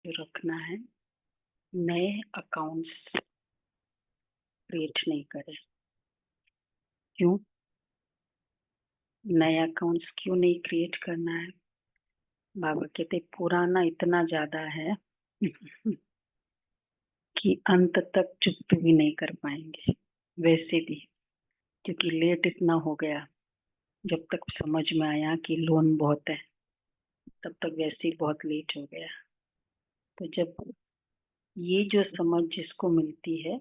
जो रखना है, नए अकाउंट्स क्रिएट नहीं करें। क्यों नया अकाउंट्स क्यों नहीं क्रिएट करना है? बाबा कहते पुराना इतना ज्यादा है कि अंत तक चुकता भी नहीं कर पाएंगे वैसे भी, क्योंकि लेट इतना हो गया। जब तक समझ में आया कि लोन बहुत है, तब तक वैसे ही बहुत लेट हो गया। तो जब ये जो समझ जिसको मिलती है,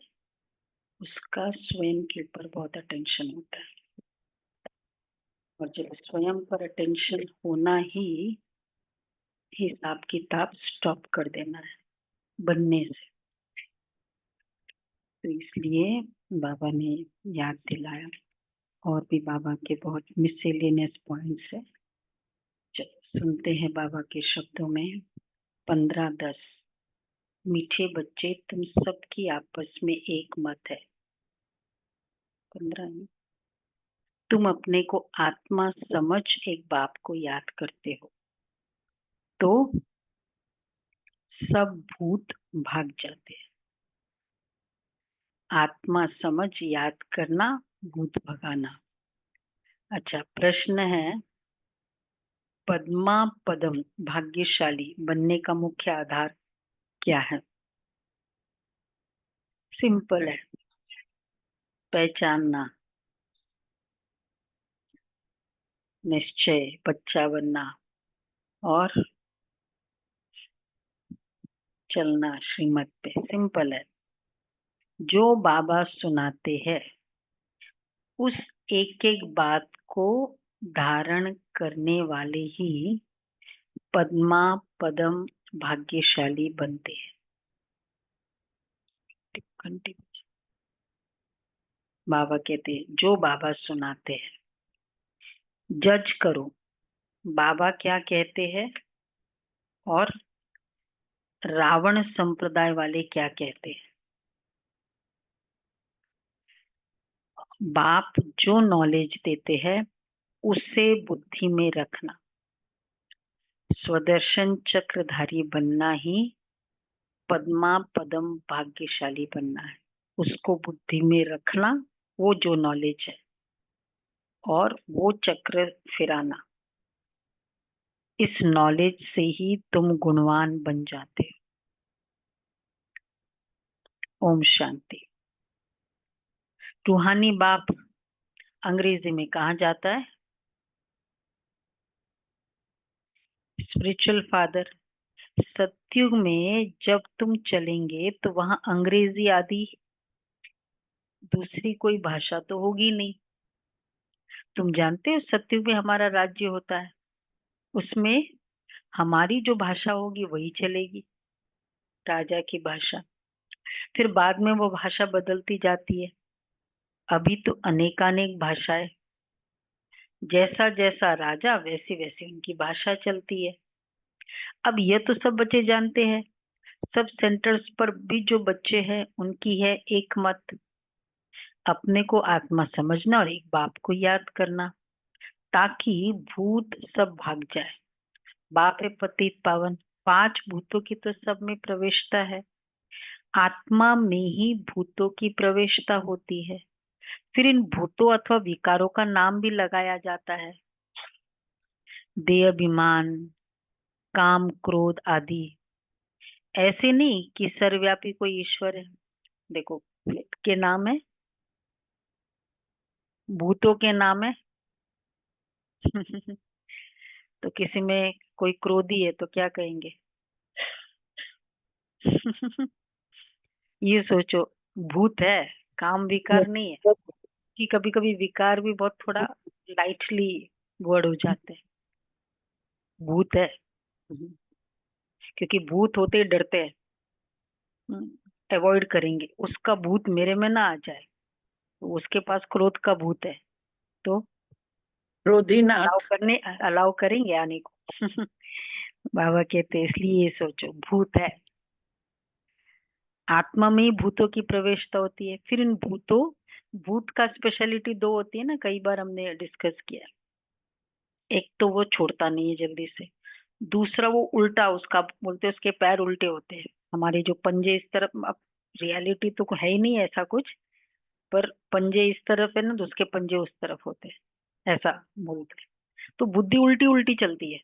उसका स्वयं के ऊपर बहुत अटेंशन होता है। और जब स्वयं पर अटेंशन होना ही हिसाब किताब स्टॉप कर देना है बनने से। तो इसलिए बाबा ने याद दिलाया। और भी बाबा के बहुत मिसलेनियस पॉइंट्स है। चलो सुनते हैं बाबा के शब्दों में। 15-10 मीठे बच्चे, तुम सबकी आपस में एक मत है। 15 तुम अपने को आत्मा समझ एक बाप को याद करते हो तो सब भूत भाग जाते हैं। आत्मा समझ याद करना, भूत भगाना। अच्छा, प्रश्न है, पद्मा पदम भाग्यशाली बनने का मुख्य आधार क्या है? सिंपल है, पहचानना, निश्चय, बच्चा बनना और चलना श्रीमत पे। सिंपल है। जो बाबा सुनाते हैं उस एक एक बात को धारण करने वाले ही पद्मा पदम भाग्यशाली बनते हैं। बाबा कहते हैं जो बाबा सुनाते हैं, जज करो बाबा क्या कहते हैं और रावण संप्रदाय वाले क्या कहते हैं। बाप जो नॉलेज देते हैं उसे बुद्धि में रखना। स्वदर्शन चक्रधारी बनना ही पद्मा पदम भाग्यशाली बनना है। उसको बुद्धि में रखना, वो जो नॉलेज है, और वो चक्र फिराना। इस नॉलेज से ही तुम गुणवान बन जाते हो। ओम शांति। रूहानी बाप अंग्रेजी में कहा जाता है? Spiritual father. सतयुग में जब तुम चलेंगे तो वहां अंग्रेजी आदि दूसरी कोई भाषा तो होगी नहीं। तुम जानते हो सतयुग में हमारा राज्य होता है, उसमें हमारी जो भाषा होगी वही चलेगी, राजा की भाषा। फिर बाद में वो भाषा बदलती जाती है। अभी तो अनेकानेक भाषाएं, जैसा जैसा राजा वैसे वैसे उनकी भाषा चलती है। अब ये तो सब बच्चे जानते हैं, सब सेंटर्स पर भी जो बच्चे हैं उनकी है एक मत, अपने को आत्मा समझना और एक बाप को याद करना, ताकि भूत सब भाग जाए। बाप है पतित पावन, 5 भूतों की तो सब में प्रवेशता है। आत्मा में ही भूतों की प्रवेशता होती है। फिर इन भूतों अथवा विकारों का नाम भी लगाया जाता है, देह, अभिमान, काम, क्रोध आदि। ऐसे नहीं कि सर्वव्यापी कोई ईश्वर है। देखो, के नाम है, भूतों के नाम है तो किसी में कोई क्रोधी है तो क्या कहेंगे? ये सोचो, भूत है, काम विकार नहीं है। कि कभी कभी विकार भी बहुत थोड़ा लाइटली वर्ड हो जाते हैं। भूत है, क्योंकि भूत होते ही डरते हैं, अवॉइड करेंगे, उसका भूत मेरे में ना आ जाए। तो उसके पास क्रोध का भूत है तो अलाउ करेंगे आने को। बाबा कहते इसलिए ये सोचो, भूत है, आत्मा में ही भूतों की प्रवेशता होती है। फिर इन भूत का स्पेशलिटी 2 होती है ना, कई बार हमने डिस्कस किया। एक तो वो छोड़ता नहीं है जल्दी से, दूसरा वो उल्टा, उसका बोलते हैं उसके पैर उल्टे होते हैं, हमारे जो पंजे इस तरफ, अब रियलिटी तो है ही नहीं ऐसा कुछ, पर पंजे इस तरफ है ना तो उसके पंजे उस तरफ होते हैं, ऐसा बोलते हैं। तो बुद्धि उल्टी उल्टी चलती है।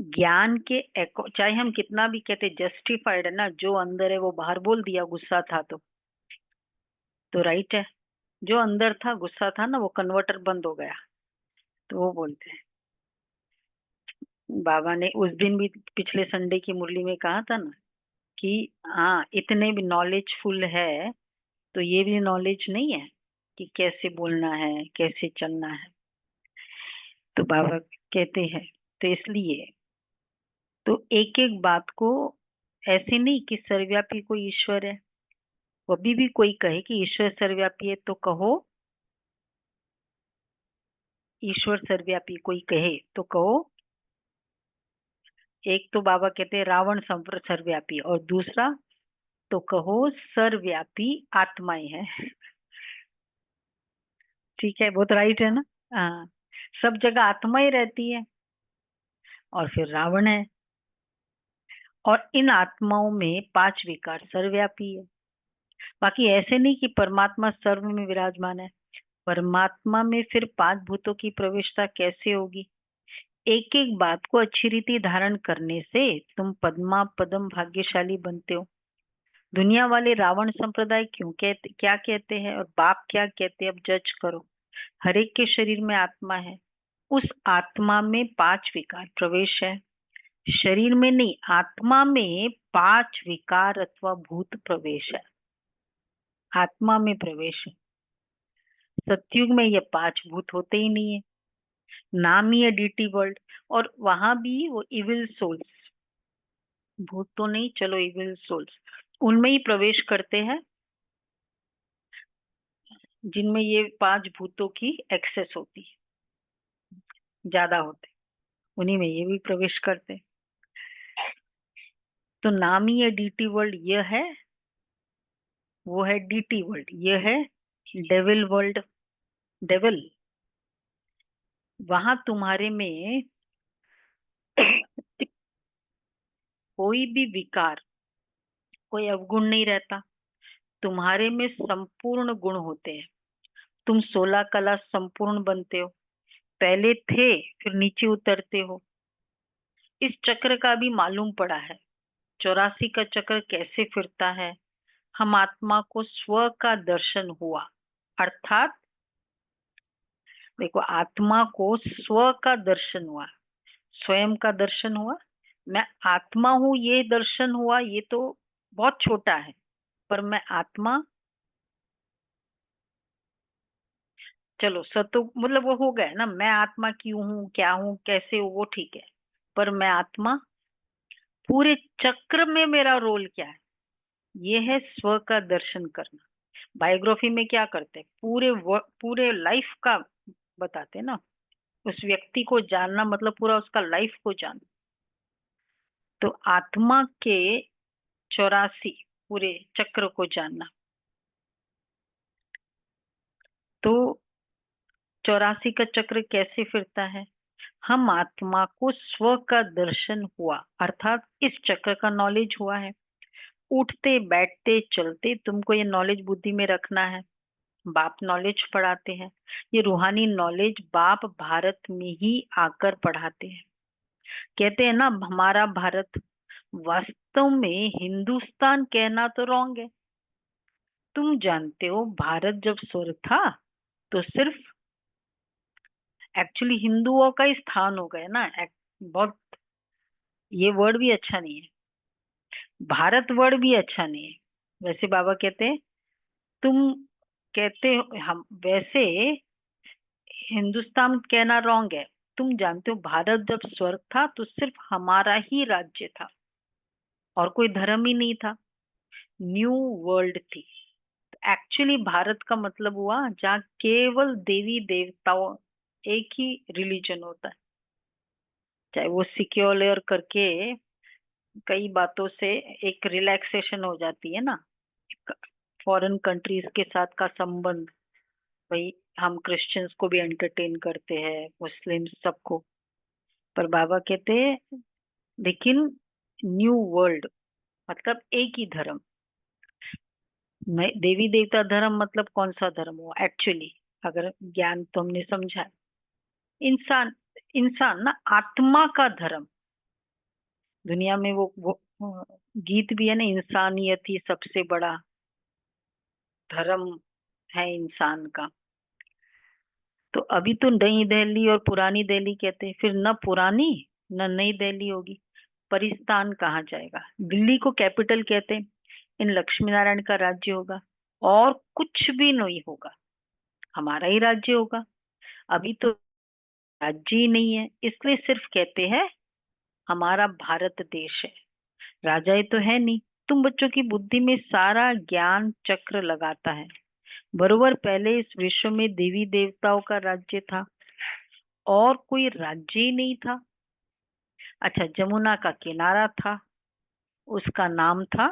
ज्ञान के चाहे हम कितना भी कहते जस्टिफाइड है ना, जो अंदर है वो बाहर बोल दिया, गुस्सा था तो राइट है। जो अंदर था गुस्सा था ना, वो कन्वर्टर बंद हो गया, तो वो बोलते हैं। बाबा ने उस दिन भी पिछले संडे की मुरली में कहा था ना कि हाँ, इतने भी नॉलेजफुल है तो ये भी नॉलेज नहीं है कि कैसे बोलना है, कैसे चलना है। तो बाबा कहते हैं, तो इसलिए तो एक एक बात को ऐसे नहीं कि सर्वव्यापी कोई ईश्वर है, वो अभी भी कोई कहे कि ईश्वर सर्वव्यापी है तो कहो, ईश्वर सर्वव्यापी कोई कहे तो कहो। एक तो बाबा कहते हैं रावण सर्वव्यापी, और दूसरा तो कहो सर्वव्यापी आत्माएं है। ठीक है, बहुत राइट है ना। हाँ, सब जगह आत्मा ही रहती है, और फिर रावण है, और इन आत्माओं में पांच विकार सर्वव्यापी है। बाकी ऐसे नहीं कि परमात्मा सर्व में विराजमान है। परमात्मा में फिर पांच भूतों की प्रविष्टता कैसे होगी? एक एक बात को अच्छी रीति धारण करने से तुम पद्मा पदम भाग्यशाली बनते हो। दुनिया वाले रावण संप्रदाय क्यों कहते, क्या कहते हैं और बाप क्या कहते हैं, अब जज करो। हर एक के शरीर में आत्मा है, उस आत्मा में पांच विकार प्रवेश है। शरीर में नहीं, आत्मा में पांच विकार अथवा भूत प्रवेश है, आत्मा में प्रवेश है। सतयुग में ये पांच भूत होते ही नहीं है, नाम ही है डीटी वर्ल्ड। और वहां भी वो इविल सोल्स, भूत तो नहीं, चलो इविल सोल्स उनमें ही प्रवेश करते हैं, जिनमें ये पांच भूतों की एक्सेस होती है, ज्यादा होते, उन्हीं में ये भी प्रवेश करते हैं। तो नाम ही है डीटी वर्ल्ड, ये है, वो है डीटी वर्ल्ड, ये है डेविल वर्ल्ड। डेविल, वहां तुम्हारे में कोई भी विकार, कोई अवगुण नहीं रहता, तुम्हारे में संपूर्ण गुण होते हैं। तुम 16 कला संपूर्ण बनते हो, पहले थे फिर नीचे उतरते हो। इस चक्र का भी मालूम पड़ा है, 84 का चक्र कैसे फिरता है। हम आत्मा को स्व का दर्शन हुआ, अर्थात देखो, आत्मा को स्व का दर्शन हुआ, स्वयं का दर्शन हुआ। मैं आत्मा हूं ये दर्शन हुआ, ये तो बहुत छोटा है, पर मैं आत्मा, चलो सतो मतलब वो हो गया ना, मैं आत्मा क्यों हूँ, क्या हूँ, कैसे हूँ, वो ठीक है। पर मैं आत्मा, पूरे चक्र में मेरा रोल क्या है, ये है स्व का दर्शन करना। बायोग्राफी में क्या करते हैं, पूरे लाइफ का बताते हैं ना। उस व्यक्ति को जानना मतलब पूरा उसका लाइफ को जानना। तो आत्मा के 84 पूरे चक्र को जानना। तो 84 का चक्र कैसे फिरता है? हम आत्मा को स्व का दर्शन हुआ, अर्थात इस चक्र का नॉलेज हुआ है। उठते बैठते चलते तुमको ये नॉलेज बुद्धि में रखना है। बाप नॉलेज पढ़ाते हैं, ये रूहानी नॉलेज बाप भारत में ही आकर पढ़ाते हैं। कहते हैं ना हमारा भारत, वास्तव में हिंदुस्तान कहना तो रॉन्ग है। तुम जानते हो भारत जब स्वर्ग था तो सिर्फ, एक्चुअली हिंदुओं का ही स्थान हो गया ना। बहुत, ये वर्ड भी अच्छा नहीं है, भारत वर्ड भी अच्छा नहीं है। वैसे बाबा कहते हैं, तुम कहते हो हम, वैसे हिंदुस्तान कहना रॉन्ग है। तुम जानते हो भारत जब स्वर्ग था तो सिर्फ हमारा ही राज्य था, और कोई धर्म ही नहीं था, न्यू वर्ल्ड थी। एक्चुअली भारत का मतलब हुआ जहाँ केवल देवी देवताओं, एक ही रिलीजन होता है। चाहे वो सिक्योलर करके कई बातों से एक रिलैक्सेशन हो जाती है ना, फॉरेन कंट्रीज के साथ का संबंध, भाई हम क्रिश्चियंस को भी एंटरटेन करते हैं, मुस्लिम्स सबको, पर बाबा कहते हैं लेकिन न्यू वर्ल्ड मतलब एक ही धर्म। देवी देवता धर्म मतलब कौन सा धर्म हो एक्चुअली, अगर ज्ञान तो हमने समझा है। इंसान, इंसान ना आत्मा का धर्म। दुनिया में वो गीत भी है ना, इंसानियत ही सबसे बड़ा धर्म है इंसान का। तो अभी तो नई दिल्ली और पुरानी दिल्ली कहते हैं, फिर न पुरानी न नई दिल्ली होगी। परिस्थान कहाँ जाएगा? दिल्ली को कैपिटल कहते हैं। इन लक्ष्मी नारायण का राज्य होगा और कुछ भी नहीं होगा, हमारा ही राज्य होगा। अभी तो राज्य ही नहीं है, इसलिए सिर्फ कहते हैं हमारा भारत देश है। राजाएं तो है नहीं। तुम बच्चों की बुद्धि में सारा ज्ञान चक्र लगाता है। बरोबर पहले इस विश्व में देवी देवताओं का राज्य था और कोई राज्य ही नहीं था। अच्छा, जमुना का किनारा था, उसका नाम था,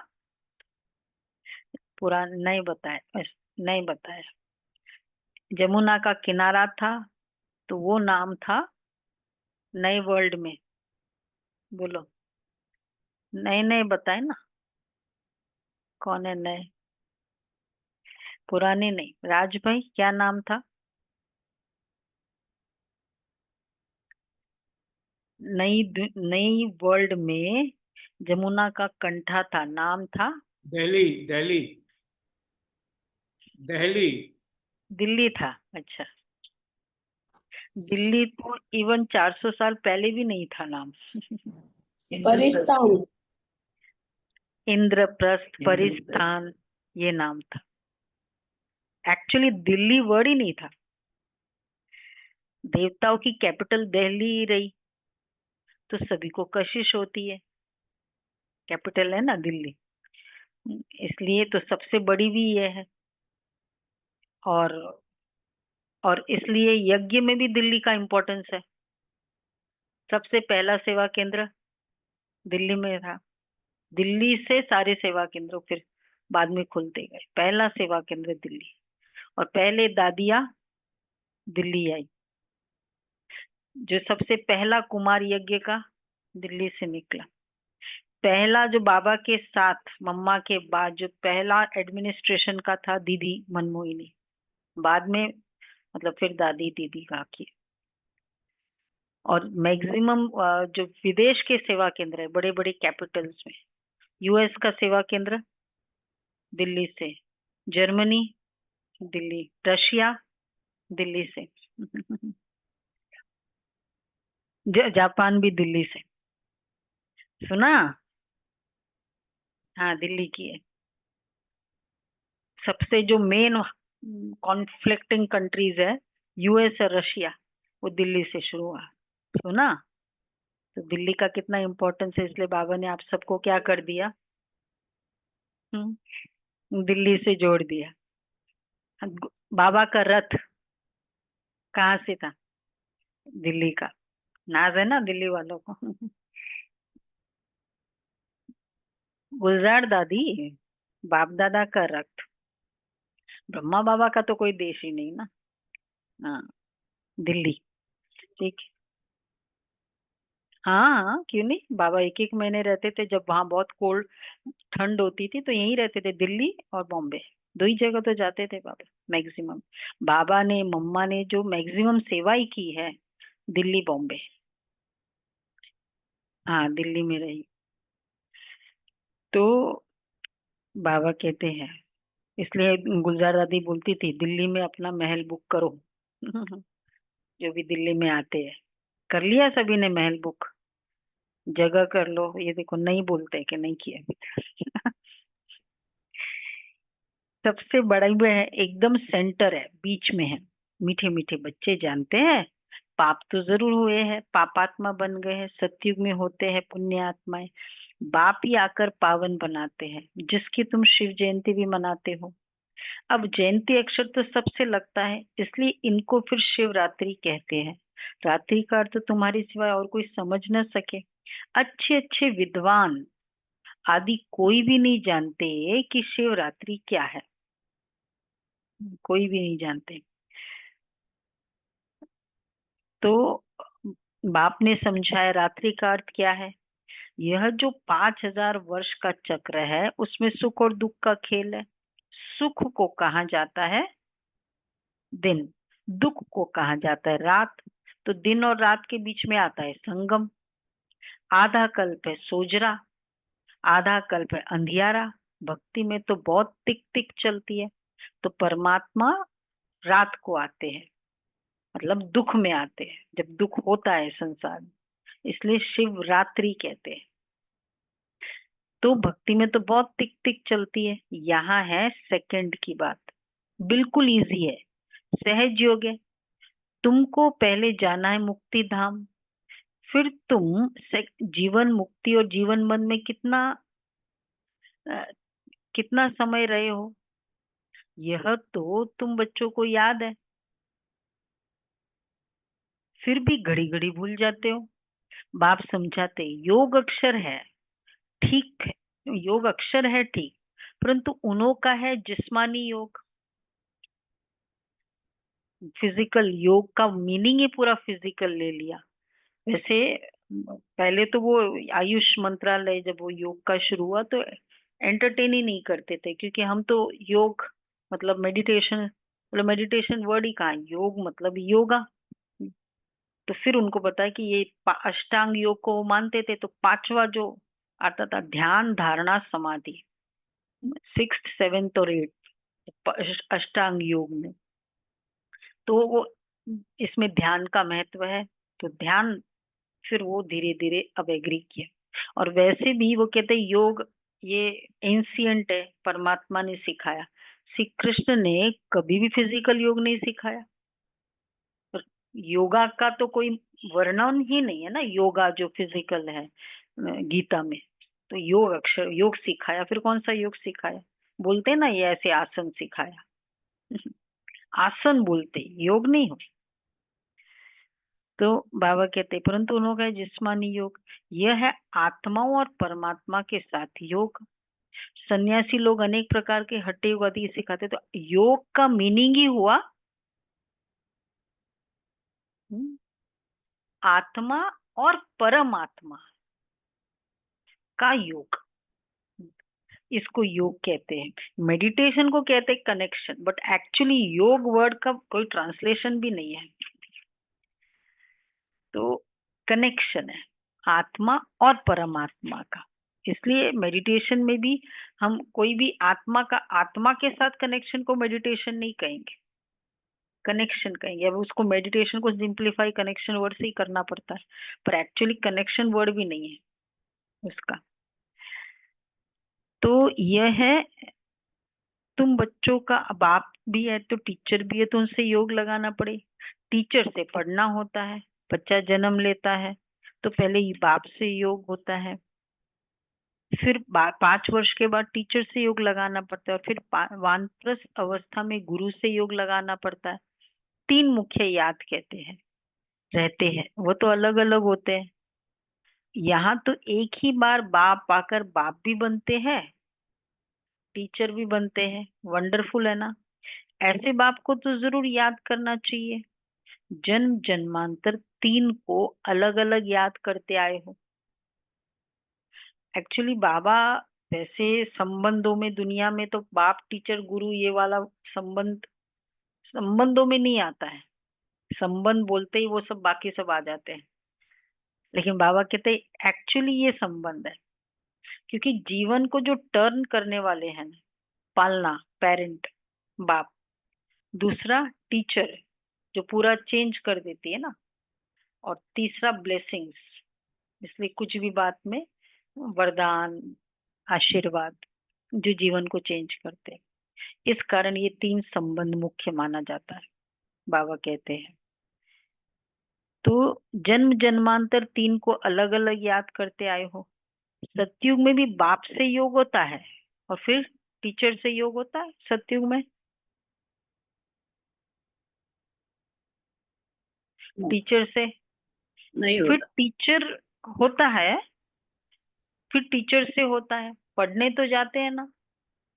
पूरा नहीं बताया, नहीं बताया। जमुना का किनारा था तो वो नाम था नए वर्ल्ड में। बोलो, नए नए बताए ना, कौन है नए? पुराने नहीं। राज भाई क्या नाम था? नई वर्ल्ड में जमुना का कंठा था, नाम था दिल्ली, दिल्ली, दिल्ली। दिल्ली था। अच्छा, दिल्ली तो इवन 400 साल पहले भी नहीं था नाम। परिस्तान। इंद्रप्रस्थ, परिस्थान, ये नाम था। एक्चुअली दिल्ली वर्ड ही नहीं था। देवताओं की कैपिटल दिल्ली ही रही तो सभी को कशिश होती है। कैपिटल है ना दिल्ली, इसलिए तो सबसे बड़ी भी ये है। और और इसलिए यज्ञ में भी दिल्ली का इम्पोर्टेंस है। सबसे पहला सेवा केंद्र दिल्ली में था। दिल्ली से सारे सेवा केंद्र फिर बाद में खुलते गए। पहला सेवा केंद्र दिल्ली, और पहले दादिया दिल्ली आई। जो सबसे पहला कुमार यज्ञ का दिल्ली से निकला। पहला जो बाबा के साथ मम्मा के बाद जो पहला एडमिनिस्ट्रेशन का था दीदी मनमोहिनी, बाद में मतलब फिर दादी दीदी का किया। और मैक्सिमम जो विदेश के सेवा केंद्र है बड़े बड़े कैपिटल्स में, यूएस का सेवा केंद्र दिल्ली से, जर्मनी दिल्ली, रशिया दिल्ली से, जापान भी दिल्ली से। सुना? हाँ, दिल्ली की है। सबसे जो मेन कॉन्फ्लिक्टिंग कंट्रीज है यूएस और रशिया, वो दिल्ली से शुरू हुआ। सुना? तो दिल्ली का कितना इम्पोर्टेंस है, इसलिए बाबा ने आप सबको क्या कर दिया, दिल्ली से जोड़ दिया। बाबा का रथ कहाँ से था? दिल्ली का। नाज है ना दिल्ली वालों को। गुलजार दादी, बाप दादा का रथ। ब्रह्मा बाबा का तो कोई देश ही नहीं ना। हाँ, दिल्ली। ठीक है। हाँ, क्यों नहीं, बाबा एक एक महीने रहते थे। जब वहां बहुत कोल्ड ठंड होती थी तो यहीं रहते थे, दिल्ली और बॉम्बे। दो ही जगह तो जाते थे बाबा मैक्सिमम। बाबा ने मम्मा ने जो मैक्सिमम सेवा ही की है दिल्ली बॉम्बे। हाँ, दिल्ली में रही। तो बाबा कहते हैं, इसलिए गुलजार दादी बोलती थी दिल्ली में अपना महल बुक करो। जो भी दिल्ली में आते हैं, कर लिया सभी ने महल बुक, जगह कर लो। ये देखो नहीं बोलते कि नहीं किया अभी तक। सबसे बड़ा वो है, एकदम सेंटर है, बीच में है। मीठे मीठे बच्चे जानते हैं पाप तो जरूर हुए हैं, पापात्मा बन गए हैं। सतयुग में होते हैं पुण्य आत्माएं, बाप ही आकर पावन बनाते हैं, जिसकी तुम शिव जयंती भी मनाते हो। अब जयंती अक्षर तो सबसे लगता है, इसलिए इनको फिर शिवरात्रि कहते हैं। रात्रि का अर्थ तुम्हारी सिवाय और कोई समझ न सके। अच्छे अच्छे विद्वान आदि कोई भी नहीं जानते कि शिवरात्रि क्या है, कोई भी नहीं जानते। तो बाप ने समझाया रात्रि का अर्थ क्या है। यह जो 5,000 वर्ष का चक्र है उसमें सुख और दुख का खेल है। सुख को कहा जाता है दिन, दुख को कहा जाता है रात। तो दिन और रात के बीच में आता है संगम। आधा कल्प है सोजरा, आधा कल्प है अंधियारा। भक्ति में तो बहुत टिक टिक चलती है। तो परमात्मा रात को आते हैं, मतलब दुख में आते हैं, जब दुख होता है संसार में, इसलिए शिव रात्रि कहते हैं। तो भक्ति में तो बहुत टिक टिक चलती है। यहाँ है सेकंड की बात, बिल्कुल इजी है, सहज योग है। तुमको पहले जाना है मुक्ति धाम, फिर तुम जीवन मुक्ति और जीवन बंध में अ, कितना समय रहे हो, यह तो तुम बच्चों को याद है, फिर भी घड़ी घड़ी भूल जाते हो। बाप समझाते योग अक्षर है, ठीक है, योग अक्षर है ठीक, परंतु उन्हों का है जिस्मानी योग। फिजिकल योग का मीनिंग ही पूरा फिजिकल ले लिया। वैसे पहले तो वो आयुष मंत्रालय जब वो योग का शुरू हुआ तो एंटरटेन ही नहीं करते थे, क्योंकि हम तो योग मतलब मेडिटेशन, मतलब मेडिटेशन वर्ड ही कहाँ, योग मतलब योगा। तो फिर उनको पता है कि ये अष्टांग योग को वो मानते थे, तो पांचवा जो आता था ध्यान धारणा समाधि, सिक्स सेवेंथ और एट अष्टांग योग में, तो वो इसमें ध्यान का महत्व है। तो ध्यान फिर वो धीरे धीरे अब एग्री किया। और वैसे भी वो कहते हैं योग ये एंशियंट है, परमात्मा ने सिखाया। श्री कृष्ण ने कभी भी फिजिकल योग नहीं सिखाया। और योगा का तो कोई वर्णन ही नहीं है ना, योगा जो फिजिकल है गीता में। तो योग अक्षर योग सिखाया, फिर कौन सा योग सिखाया। बोलते ना ये ऐसे आसन सिखाया आसन बोलते, योग नहीं हो। तो बाबा कहते परंतु उन्होंने कहा जिस्मानी योग, यह है आत्माओं और परमात्मा के साथ योग। सन्यासी लोग अनेक प्रकार के हट्टे योग आदि सिखाते, तो योग का मीनिंग ही हुआ हम्म, आत्मा और परमात्मा का योग, इसको योग कहते हैं। मेडिटेशन को कहते हैं कनेक्शन, बट एक्चुअली योग वर्ड का कोई ट्रांसलेशन भी नहीं है। तो कनेक्शन है आत्मा और परमात्मा का। इसलिए मेडिटेशन में भी हम कोई भी आत्मा के साथ कनेक्शन को मेडिटेशन नहीं कहेंगे, कनेक्शन कहेंगे। अब उसको मेडिटेशन को सिंप्लीफाई कनेक्शन वर्ड से ही करना पड़ता है, पर एक्चुअली कनेक्शन वर्ड भी नहीं है उसका। तो यह है, तुम बच्चों का बाप भी है तो टीचर भी है, तो उनसे योग लगाना पड़े। टीचर से पढ़ना होता है, बच्चा जन्म लेता है तो पहले ही बाप से योग होता है, फिर 5 वर्ष के बाद टीचर से योग लगाना पड़ता है, और फिर वानप्रस्थ अवस्था में गुरु से योग लगाना पड़ता है। 3 मुख्य याद कहते हैं रहते हैं, वो तो अलग अलग होते हैं। यहाँ तो एक ही बार बाप पाकर बाप भी बनते हैं, टीचर भी बनते हैं। वंडरफुल है ना। ऐसे बाप को तो जरूर याद करना चाहिए। जन्म जन्मांतर 3 को अलग अलग याद करते आए हो। एक्चुअली बाबा वैसे संबंधों में दुनिया में तो बाप टीचर गुरु ये वाला संबंधों में नहीं आता है। संबंध बोलते ही वो सब बाकी सब आ जाते हैं, लेकिन बाबा कहते हैं एक्चुअली ये संबंध है। क्योंकि जीवन को जो टर्न करने वाले हैं ना, पालना पेरेंट बाप, दूसरा टीचर जो पूरा चेंज कर देती है ना, और तीसरा ब्लेसिंग्स, इसलिए कुछ भी बात में वरदान आशीर्वाद जो जीवन को चेंज करते हैं। इस कारण ये 3 संबंध मुख्य माना जाता है, बाबा कहते हैं। तो जन्म जन्मांतर 3 को अलग अलग याद करते आए हो। सतयुग में भी बाप से योग होता है और फिर टीचर से योग होता है सतयुग में। नहीं टीचर से नहीं फिर होता। टीचर होता है, फिर टीचर से होता है। पढ़ने तो जाते हैं ना,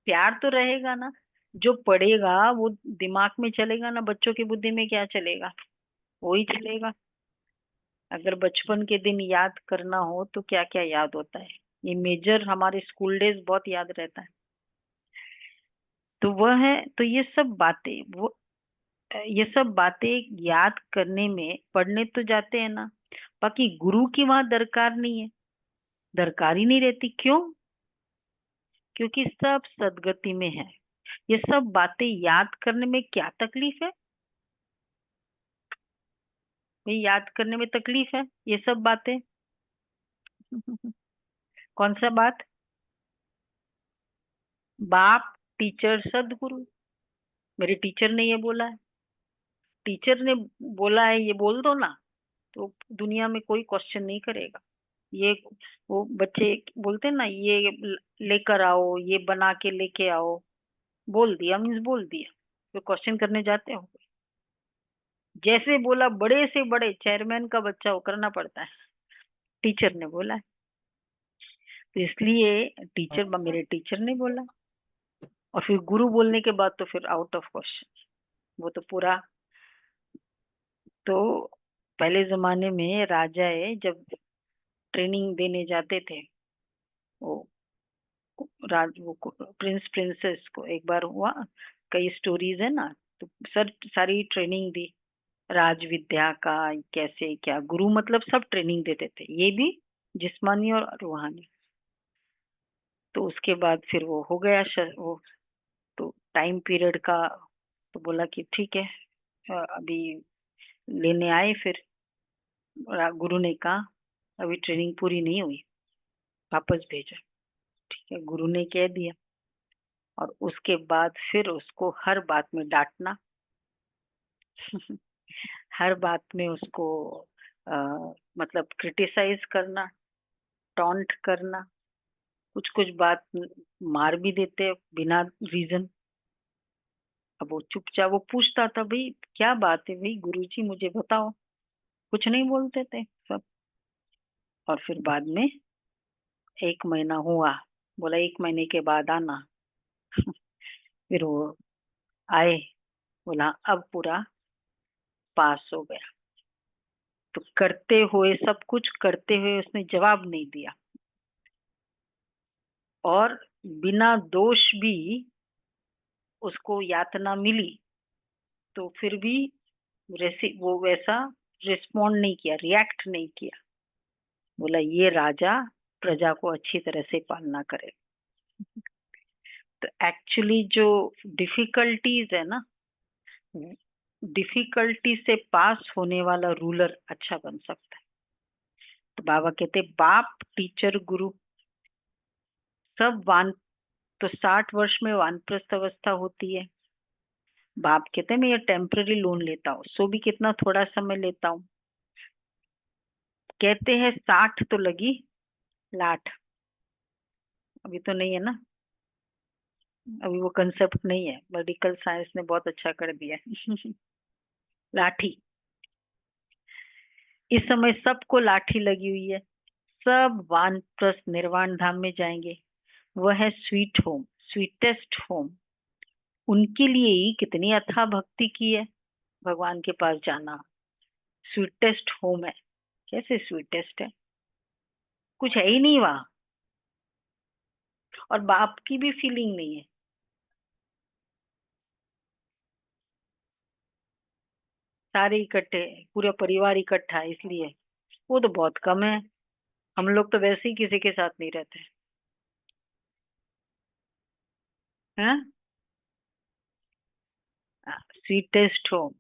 प्यार तो रहेगा ना। जो पढ़ेगा वो दिमाग में चलेगा ना, बच्चों की बुद्धि में क्या चलेगा, वही चलेगा। अगर बचपन के दिन याद करना हो तो क्या क्या याद होता है? ये मेजर हमारे स्कूल डेज बहुत याद रहता है। तो वह है, तो ये सब बातें वो ये सब बातें याद करने में पढ़ने तो जाते हैं ना, बाकी गुरु की वहां दरकार नहीं है, दरकार ही नहीं रहती। क्यों? क्योंकि सब सदगति में है। ये सब बातें याद करने में क्या तकलीफ है? ये याद करने में तकलीफ है ये सब बातें? कौन सा बात? बाप, टीचर, सदगुरु। मेरे टीचर ने ये बोला है, टीचर ने बोला है, ये बोल दो ना, तो दुनिया में कोई क्वेश्चन नहीं करेगा। ये वो बच्चे बोलते हैं ना, ये लेकर आओ, ये बना के लेके आओ, बोल दिया मीन्स बोल दिया, तो क्वेश्चन करने जाते हो? जैसे बोला, बड़े से बड़े चेयरमैन का बच्चा वो करना पड़ता है, टीचर ने बोला है, तो इसलिए टीचर, मेरे टीचर ने बोला। और फिर गुरु बोलने के बाद तो फिर आउट ऑफ क्वेश्चन, वो तो पूरा। तो पहले जमाने में राजाए जब ट्रेनिंग देने जाते थे, वो वो प्रिंस प्रिंसेस को एक बार हुआ, कई स्टोरीज है ना, तो सर सारी ट्रेनिंग दी राज विद्या का, कैसे क्या, गुरु मतलब सब ट्रेनिंग देते थे, ये भी जिस्मानी और रूहानी। तो उसके बाद फिर वो हो गया वो तो टाइम पीरियड का, तो बोला कि ठीक है, अभी लेने आए। फिर गुरु ने कहा अभी ट्रेनिंग पूरी नहीं हुई, वापस भेजा। ठीक है, गुरु ने कह दिया। और उसके बाद फिर उसको हर बात में डांटना, हर बात में उसको आ, मतलब क्रिटिसाइज करना, टॉन्ट करना, कुछ कुछ बात मार भी देते बिना रीजन। अब वो चुपचाप, वो पूछता था भाई क्या बात है भाई गुरुजी मुझे बताओ, कुछ नहीं बोलते थे सब। और फिर बाद में 1 महीना हुआ, बोला 1 महीने के बाद आना। फिर वो आए, बोला अब पूरा पास हो गया। तो करते हुए, सब कुछ करते हुए उसने जवाब नहीं दिया, और बिना दोष भी उसको यातना मिली, तो फिर भी वो वैसा रिस्पॉन्ड नहीं किया, रिएक्ट नहीं किया। बोला ये राजा प्रजा को अच्छी तरह से पालना करे। तो एक्चुअली जो डिफिकल्टीज है ना, डिफिकल्टी से पास होने वाला रूलर अच्छा बन सकता है। तो बाबा कहते बाप, टीचर, गुरु सब वान, तो 60 वर्ष में वानप्रस्थ अवस्था होती है। बाप कहते हैं मैं ये टेम्पररी लोन लेता हूँ, सो भी कितना थोड़ा समय लेता हूँ। कहते हैं 60 तो लगी लाठ, अभी तो नहीं है ना, अभी वो कंसेप्ट नहीं है, मेडिकल साइंस ने बहुत अच्छा कर दिया है। लाठी, इस समय सबको लाठी लगी हुई है, सब वानप्रस्थ निर्वाण धाम में जाएंगे। वह है स्वीट होम, स्वीटेस्ट होम। उनके लिए ही कितनी अथाह भक्ति की है, भगवान के पास जाना स्वीटेस्ट होम है। कैसे स्वीटेस्ट है? कुछ है ही नहीं वहां, और बाप की भी फीलिंग नहीं है, सारे इकट्ठे, पूरा परिवार इकट्ठा है, इसलिए वो तो बहुत कम है। हम लोग तो वैसे ही किसी के साथ नहीं रहते हैं। स्वीटेस्ट होम,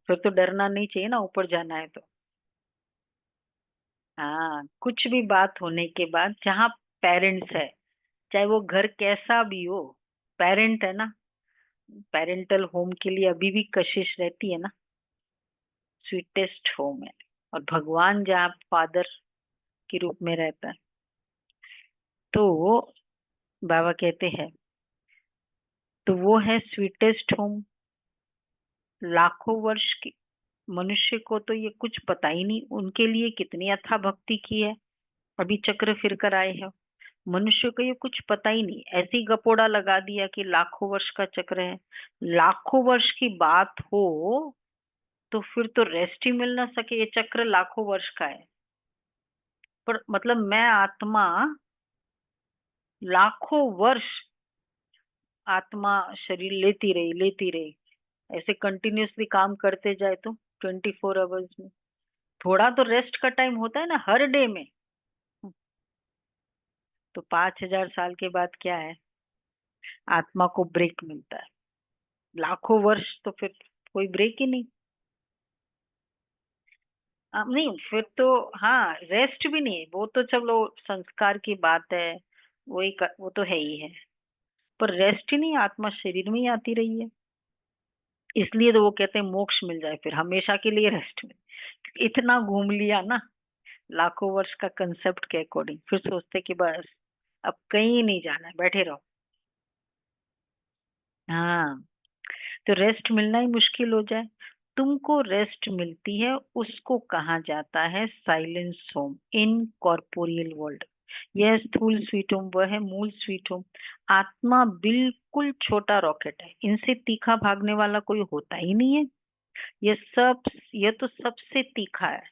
फिर तो डरना नहीं चाहिए ना, ऊपर जाना है तो। हाँ, कुछ भी बात होने के बाद जहाँ पेरेंट्स है, चाहे वो घर कैसा भी हो, पेरेंट है ना, पेरेंटल होम के लिए अभी भी कशिश रहती है ना, स्वीटेस्ट होम है। और भगवान जहाँ फादर के रूप में रहता है, तो बाबा कहते हैं तो वो है स्वीटेस्ट होम। लाखों वर्ष की मनुष्य को तो ये कुछ पता ही नहीं उनके लिए कितनी अथाह भक्ति की है, अभी चक्र फिर कर आए हैं। मनुष्य को ये कुछ पता ही नहीं, ऐसे ही गपोड़ा लगा दिया कि लाखों वर्ष का चक्र है। लाखों वर्ष की बात हो तो फिर तो रेस्ट ही मिल ना सके। ये चक्र लाखों वर्ष का है। पर मतलब मैं आत्मा लाखों वर्ष आत्मा शरीर लेती रही, ऐसे कंटिन्यूअसली काम करते जाए तो 24 आवर्स में थोड़ा तो रेस्ट का टाइम होता है ना हर डे में। तो 5,000 साल के बाद क्या है, आत्मा को ब्रेक मिलता है। लाखों वर्ष तो फिर कोई ब्रेक ही नहीं। नहीं फिर तो, हाँ रेस्ट भी नहीं, वो तो चलो संस्कार की बात है, वो तो है ही है। पर रेस्ट ही नहीं, आत्मा शरीर में ही आती रही है। इसलिए तो वो कहते हैं मोक्ष मिल जाए फिर हमेशा के लिए रेस्ट में। इतना घूम लिया ना लाखों वर्ष का कंसेप्ट के अकॉर्डिंग, फिर सोचते कि बस अब कहीं नहीं जाना है, बैठे रहो। हाँ, तो रेस्ट मिलना ही मुश्किल हो जाए। तुमको रेस्ट मिलती है, उसको कहा जाता है silence home in corporeal world. यह स्थूल स्वीट होम वह है मूल स्वीट होम। आत्मा बिल्कुल छोटा रॉकेट है, इनसे तीखा भागने वाला कोई होता ही नहीं है। यह तो सबसे तीखा है।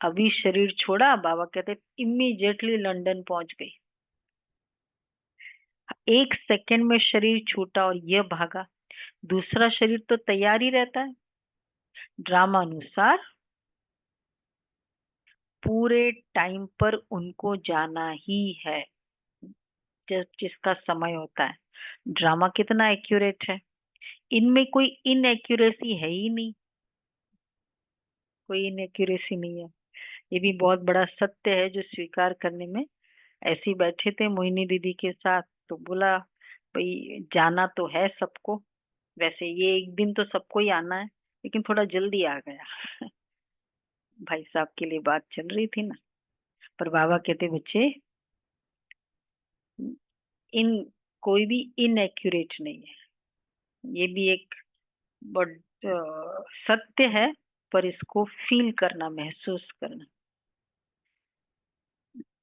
अभी शरीर छोड़ा, बाबा कहते इमीडिएटली लंदन पहुंच गई। 1 सेकंड में शरीर छूटा और यह भागा। दूसरा शरीर तो तैयार ही रहता है। ड्रामा अनुसार पूरे टाइम पर उनको जाना ही है, जिसका समय होता है। ड्रामा कितना एक्यूरेट है, इनमें कोई इनएक्यूरेसी है ही नहीं, कोई इनएक्यूरेसी नहीं है। ये भी बहुत बड़ा सत्य है जो स्वीकार करने में। ऐसे ही बैठे थे मोहिनी दीदी के साथ, तो बोला भाई जाना तो है सबको, वैसे ये एक दिन तो सबको ही आना है, लेकिन थोड़ा जल्दी आ गया। भाई साहब के लिए बात चल रही थी ना। पर बाबा कहते बच्चे, इन कोई भी इनएक्यूरेट नहीं है। ये भी एक बड़ सत्य है, पर इसको फील करना, महसूस करना।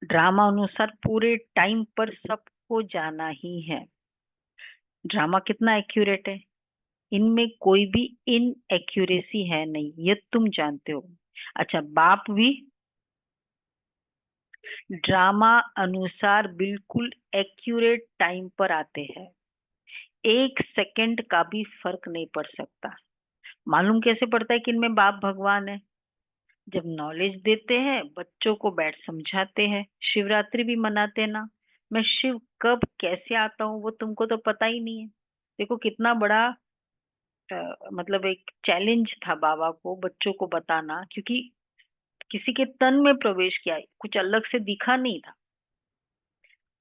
ड्रामा अनुसार पूरे टाइम पर सबको जाना ही है। ड्रामा कितना एक्यूरेट है, इनमें कोई भी इनएक्यूरेसी है नहीं, ये तुम जानते हो। अच्छा, बाप भी ड्रामा अनुसार बिल्कुल एक्यूरेट टाइम पर आते हैं। 1 सेकंड का भी फर्क नहीं पड़ सकता। मालूम कैसे पड़ता है कि इनमें बाप भगवान है? जब नॉलेज देते हैं, बच्चों को बैठ समझाते हैं। शिवरात्रि भी मनाते हैं ना। मैं शिव कब कैसे आता हूँ वो तुमको तो पता ही नहीं है। देखो कितना बड़ा मतलब एक चैलेंज था बाबा को बच्चों को बताना, क्योंकि किसी के तन में प्रवेश किया, कुछ अलग से दिखा नहीं था,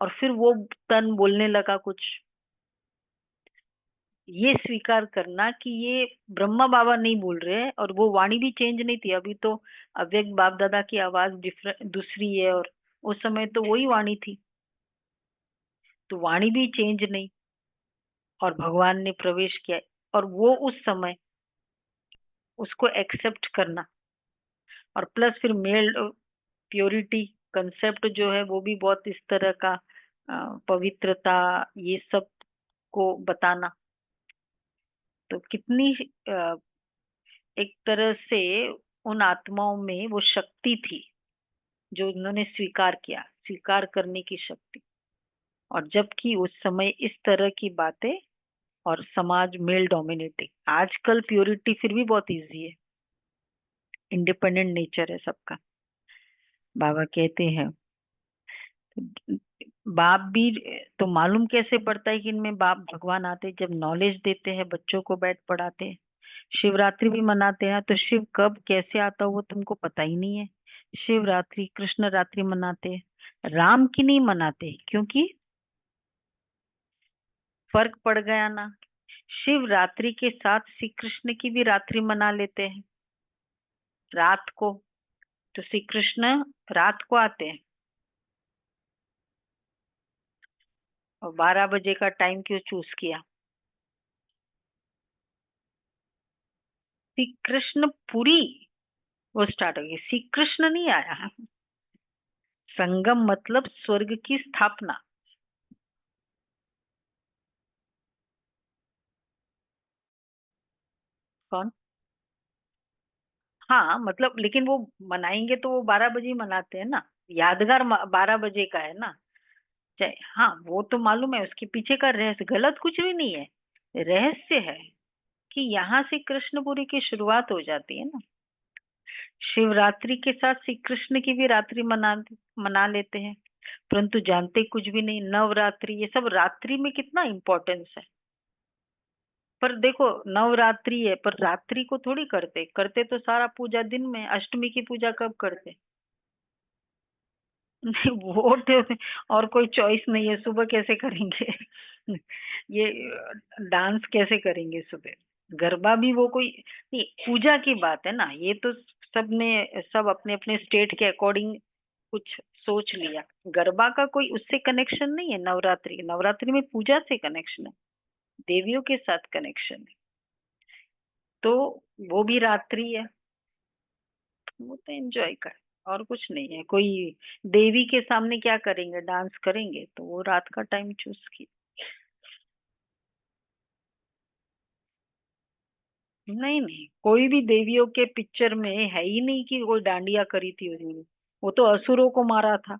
और फिर वो तन बोलने लगा कुछ। ये स्वीकार करना कि ये ब्रह्मा बाबा नहीं बोल रहे हैं, और वो वाणी भी चेंज नहीं थी। अभी तो अव्यक्त बाप दादा की आवाज डिफरेंट दूसरी है, और उस समय तो वही वाणी थी, तो वाणी भी चेंज नहीं, और भगवान ने प्रवेश किया। और वो उस समय उसको एक्सेप्ट करना, और प्लस फिर मेल प्योरिटी कंसेप्ट जो है वो भी बहुत इस तरह का, पवित्रता, ये सब को बताना। तो कितनी एक तरह से उन आत्माओं में वो शक्ति थी जो उन्होंने स्वीकार किया, स्वीकार करने की शक्ति। और जबकि उस समय इस तरह की बातें, और समाज मेल डोमिनेटिंग। आजकल प्योरिटी फिर भी बहुत इजी है, इंडिपेंडेंट नेचर है सबका। बाबा कहते हैं बाप भी, तो मालूम कैसे पड़ता है कि इनमें बाप भगवान आते हैं? जब नॉलेज देते हैं, बच्चों को बैठ पढ़ाते हैं। शिवरात्रि भी मनाते हैं, तो शिव कब कैसे आता हो वो तुमको पता ही नहीं है। शिवरात्रि कृष्ण रात्रि मनाते हैं, राम की नहीं मनाते, क्योंकि फर्क पड़ गया ना। शिवरात्रि के साथ श्री कृष्ण की भी रात्रि मना लेते हैं रात को। तो श्री कृष्ण रात को आते हैं, और 12 बजे का टाइम क्यों चूज किया? श्री कृष्ण पुरी वो स्टार्ट हो गई, श्री कृष्ण नहीं आया। संगम मतलब स्वर्ग की स्थापना। कौन? हाँ मतलब, लेकिन वो मनाएंगे तो वो 12 बजे मनाते हैं ना, यादगार 12 बजे का है ना। चाहे हाँ, वो तो मालूम है, उसके पीछे का रहस्य गलत कुछ भी नहीं है। रहस्य है कि यहाँ से कृष्णपुरी की शुरुआत हो जाती है ना। शिवरात्रि के साथ श्री कृष्ण की भी रात्रि मना मना लेते हैं, परंतु जानते कुछ भी नहीं। नवरात्रि, ये सब रात्रि में कितना इम्पोर्टेंस है। पर देखो, नवरात्रि है पर रात्रि को थोड़ी करते करते तो सारा पूजा दिन में। अष्टमी की पूजा कब करते? नहीं, वो तो और कोई चॉइस नहीं है, सुबह कैसे करेंगे? ये डांस कैसे करेंगे सुबह? गरबा भी वो कोई नहीं, पूजा की बात है ना ये तो। सब अपने अपने स्टेट के अकॉर्डिंग कुछ सोच लिया। गरबा का कोई उससे कनेक्शन नहीं है। नवरात्रि, नवरात्रि में पूजा से कनेक्शन है, देवियों के साथ कनेक्शन है। तो वो भी रात्रि है, वो तो एंजॉय कर, और कुछ नहीं है। कोई देवी के सामने क्या करेंगे, डांस करेंगे, तो वो रात का टाइम चूज की। नहीं नहीं, कोई भी देवियों के पिक्चर में है ही नहीं कि कोई डांडिया करी थी उन्होंने। वो तो असुरों को मारा था।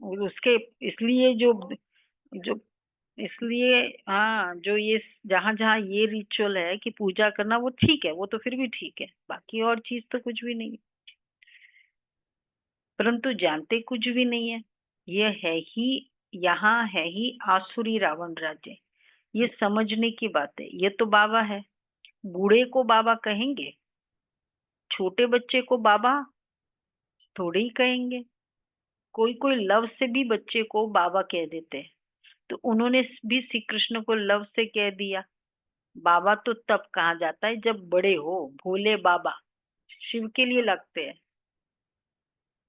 उसके इसलिए जो जो इसलिए हाँ, जो ये जहाँ जहाँ ये रिचुअल है कि पूजा करना, वो ठीक है, वो तो फिर भी ठीक है। बाकी और चीज तो कुछ भी नहीं है। परंतु जानते कुछ भी नहीं है। ये है ही, यहाँ है ही आसुरी रावण राज्य। ये समझने की बात है। ये तो बाबा है, बूढ़े को बाबा कहेंगे, छोटे बच्चे को बाबा थोड़े ही कहेंगे। कोई कोई लव से भी बच्चे को बाबा कह देते हैं। तो उन्होंने भी श्री कृष्ण को लव से कह दिया। बाबा तो तब कहा जाता है जब बड़े हो। भोले बाबा शिव के लिए लगते हैं।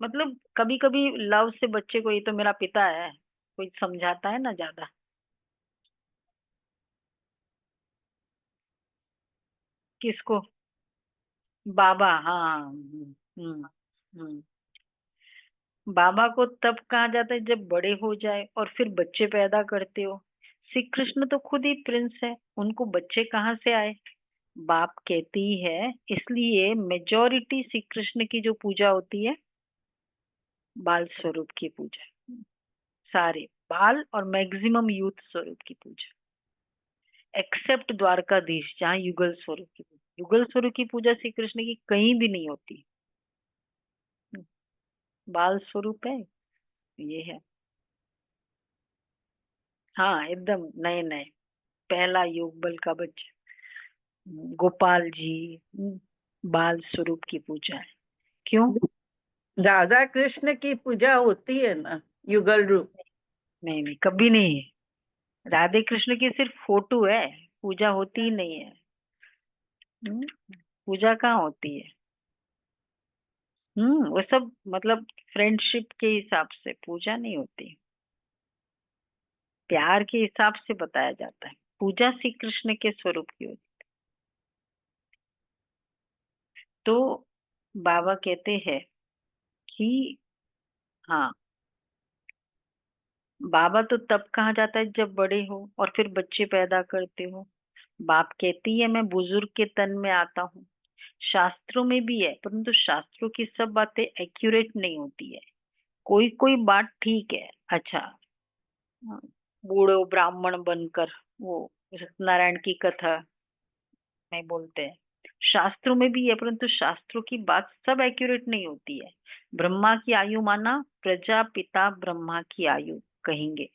मतलब कभी कभी लव से बच्चे को, ये तो मेरा पिता है, कोई समझाता है ना ज्यादा। किसको? बाबा, हाँ। हम्म। बाबा को तब कहा जाता है जब बड़े हो जाए और फिर बच्चे पैदा करते हो। श्री कृष्ण तो खुद ही प्रिंस है, उनको बच्चे कहाँ से आए? बाप कहती है। इसलिए मेजॉरिटी श्री कृष्ण की जो पूजा होती है, बाल स्वरूप की पूजा। सारे बाल और मैक्सिमम यूथ स्वरूप की पूजा, एक्सेप्ट द्वारकाधीश जहाँ युगल स्वरूप की पूजा। युगल स्वरूप की पूजा श्री कृष्ण की कहीं भी नहीं होती। बाल स्वरूप है, ये है। हाँ एकदम नए नए, पहला युग बल का बच्चा गोपाल जी। बाल स्वरूप की पूजा है। क्यों? राधा कृष्ण की पूजा होती है ना, युगल रूप। नहीं नहीं, कभी नहीं है। राधे कृष्ण की सिर्फ फोटो है, पूजा होती ही नहीं है। हम्म, पूजा कहाँ होती है? वो सब मतलब फ्रेंडशिप के हिसाब से पूजा नहीं होती, प्यार के हिसाब से बताया जाता है। पूजा श्री कृष्ण के स्वरूप की होती। तो बाबा कहते हैं कि हाँ, बाबा तो तब कहा जाता है जब बड़े हो और फिर बच्चे पैदा करते हो। बाप कहती है मैं बुजुर्ग के तन में आता हूँ। शास्त्रों में भी है, परंतु शास्त्रों की सब बातें एक्यूरेट नहीं होती है। कोई कोई बात ठीक है। अच्छा, हाँ, बूढ़ो ब्राह्मण बनकर वो सत्यनारायण की कथा नहीं बोलते हैं, शास्त्रों में भी है, परंतु शास्त्रों की बात सब एक्यूरेट नहीं होती है। ब्रह्मा की आयु माना प्रजापिता ब्रह्मा की आयु कहेंगे,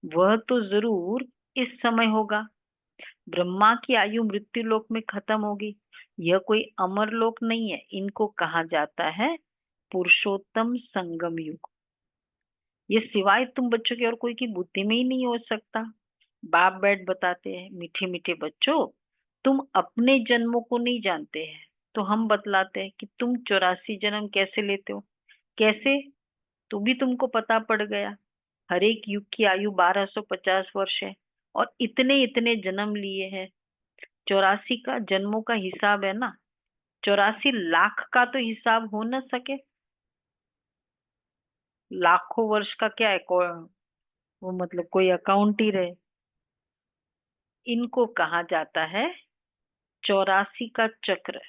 वह तो जरूर इस समय होगा। ब्रह्मा की आयु मृत्यु लोक में खत्म होगी। यह कोई अमर लोक नहीं है, इनको कहा जाता है पुरुषोत्तम संगम युग। ये सिवाय तुम बच्चों के और कोई की बुद्धि में ही नहीं हो सकता। बाप बैठ बताते हैं, मीठे मीठे बच्चों, तुम अपने जन्मों को नहीं जानते हैं, तो हम बतलाते हैं कि तुम 84 जन्म कैसे लेते हो। कैसे? तो भी तुमको पता पड़ गया। हर एक युग की आयु 1250 वर्ष है, और इतने इतने जन्म लिए हैं। 84 का जन्मों का हिसाब है ना, 84 लाख का तो हिसाब हो न सके। लाखों वर्ष का क्या है? वो मतलब कोई अकाउंट ही रहे। इनको कहा जाता है 84 का चक्र।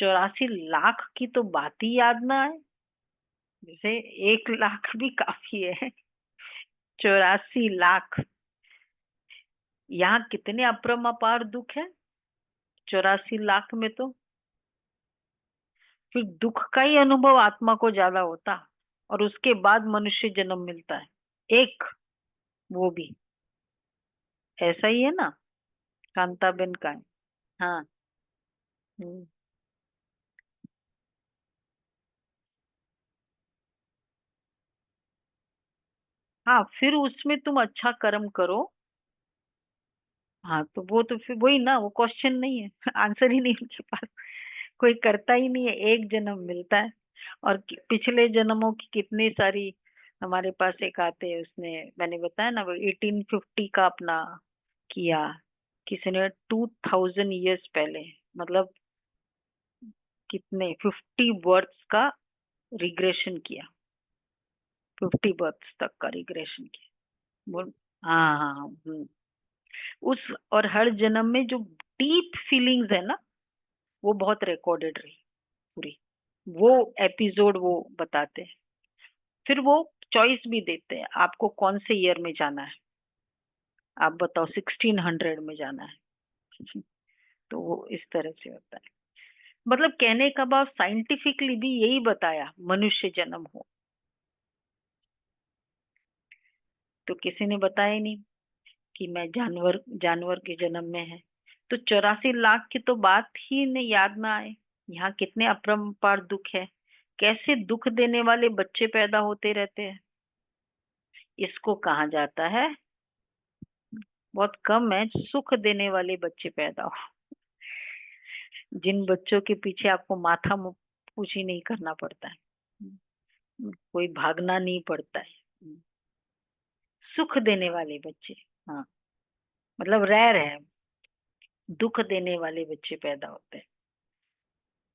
84 लाख की तो बात ही याद ना आए, जैसे 1 लाख भी काफी है। 84 लाख, यहाँ कितने अपरम्पार दुख है 84 लाख में, तो फिर दुख का ही अनुभव आत्मा को ज्यादा होता, और उसके बाद मनुष्य जन्म मिलता है एक, वो भी ऐसा ही है ना, कांताबेन का है। हाँ। हम्म। हाँ, फिर उसमें तुम अच्छा कर्म करो। हाँ, तो वो तो फिर वही ना, वो क्वेश्चन नहीं है। आंसर ही नहीं उनके पास, कोई करता ही नहीं है, एक जन्म मिलता है। और पिछले जन्मों की कितनी सारी हमारे पास एक आते हैं, उसने मैंने बताया ना, वो 1850 का अपना किया, किसी ने 2000 ईयर्स पहले, मतलब कितने 50 बर्थ्स का रिग्रेशन किया, 50 बर्थ्स तक का रिग्रेशन किया। बोल, हाँ हाँ हाँ, उस, और हर जन्म में जो डीप फीलिंग्स है ना, वो बहुत रिकॉर्डेड रही पूरी, वो एपिसोड वो बताते हैं। फिर वो चॉइस भी देते हैं आपको कौन से ईयर में जाना है, आप बताओ 1600 में जाना है। तो वो इस तरह से होता है, मतलब कहने का भाव साइंटिफिकली भी यही बताया, मनुष्य जन्म हो। तो किसी ने बताया ही नहीं कि मैं जानवर जानवर के जन्म में है, तो 84 लाख की तो बात ही नहीं, याद ना आए। यहाँ कितने अपरंपार दुख है, कैसे दुख देने वाले बच्चे पैदा होते रहते हैं, इसको कहा जाता है, बहुत कम है सुख देने वाले बच्चे पैदा हो, जिन बच्चों के पीछे आपको माथा पूछी नहीं करना पड़ता है, कोई भागना नहीं पड़ता है, सुख देने वाले बच्चे। हाँ, मतलब रेयर है, दुख देने वाले बच्चे पैदा होते हैं।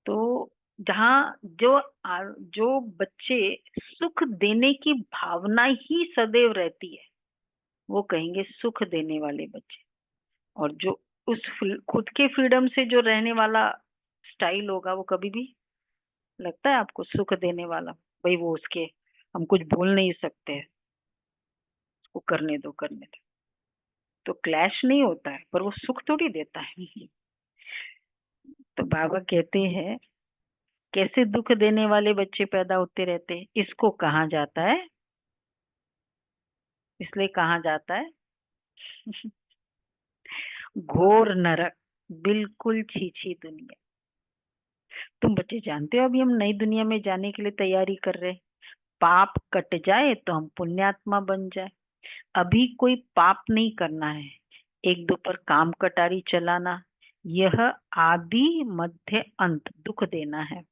तो जहाँ जो बच्चे सुख देने की भावना ही सदैव रहती है, वो कहेंगे सुख देने वाले बच्चे। और जो उस खुद के फ्रीडम से जो रहने वाला स्टाइल होगा, वो कभी भी, लगता है आपको सुख देने वाला, भाई वो उसके, हम कुछ बोल नहीं सकते हैं, उसको करने दो करने दो, तो क्लैश नहीं होता है, पर वो सुख थोड़ी देता है। तो बाबा कहते हैं कैसे दुख देने वाले बच्चे पैदा होते रहते हैं, इसको कहा जाता है, इसलिए कहा जाता है घोर नरक, बिल्कुल छीछी दुनिया। तुम बच्चे जानते हो अभी हम नई दुनिया में जाने के लिए तैयारी कर रहे हैं, पाप कट जाए तो हम पुण्यात्मा बन जाए। अभी कोई पाप नहीं करना है, एक दो पर काम कटारी चलाना, यह आदि मध्य अंत दुख देना है।